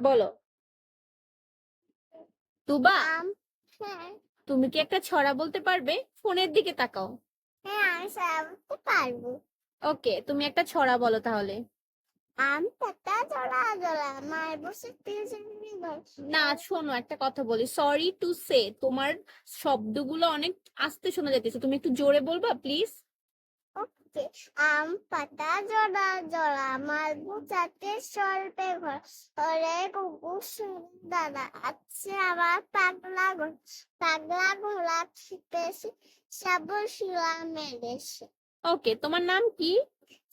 বলো। তুবা, আম। হ্যাঁ তুমি কি একটা ছড়া বলতে পারবে? ফোনের দিকে তাকাও। হ্যাঁ, আমি সব বলতে পারবো। ওকে, তুমি একটা ছড়া বলো তাহলে। আম পাতা জোড়া জোড়া মার বসে না শোনো, একটা কথা বলি, সরি টু সে, তোমার শব্দগুলো অনেক আস্তে শোনা যাইতেছে, তুমি একটু জোরে বলবা প্লিজ? ওকে। আম পাতা জোড়া জোড়া মার বুঝাতে সর্বে ঘর ওরে কুকুর দাদা আছে আমার পাগলা ঘর পাগলা ঘোড়া খেতেছে সাবর শিলা মেরেছে। ওকে, তোমার নাম কি?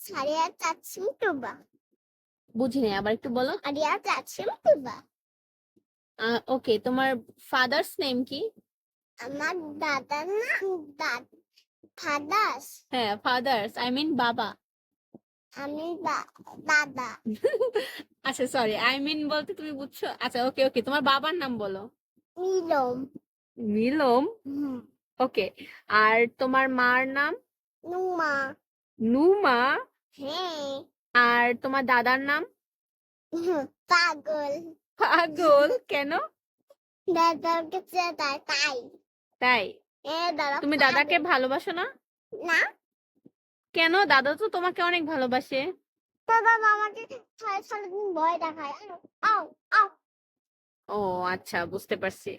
সারিয়া চাচ্ছি টুবা। বুঝিনি, আবার একটু বলো। আরিয়া চাচ্ছি টুবা। ওকে, তোমার ফাদার্স নেম কি? আমার দাদার নাম ফাদাস। হ্যাঁ, ফাদার্স, আই মিন বাবা। আমি দাদা। আচ্ছা সরি, আই মিন বলতে তুমি বুঝছো। আচ্ছা ওকে ওকে, তোমার বাবার নাম বলো। নীলম। নীলম। ওকে, আর তোমার মার নাম? নুমা। নুমা। হ্যাঁ। আর তোমার দাদার নাম? পাগল। পাগল কেন? দাদার কাছে তাই। তাই? দাদা তুমি দাদাকে পাগল। ভালোবাসো না? না, কেন? দাদা তো তোমাকে অনেক ভালোবাসে। দাদা আমাকে সারাদিন ভয় দেখায়। আও আও। ও আচ্ছা, বুঝতে পারছি।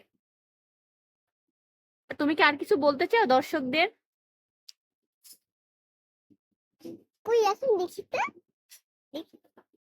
তুমি কি আর কিছু বলতে চাও দর্শকদের? কই এখন দেখি তো, দেখি।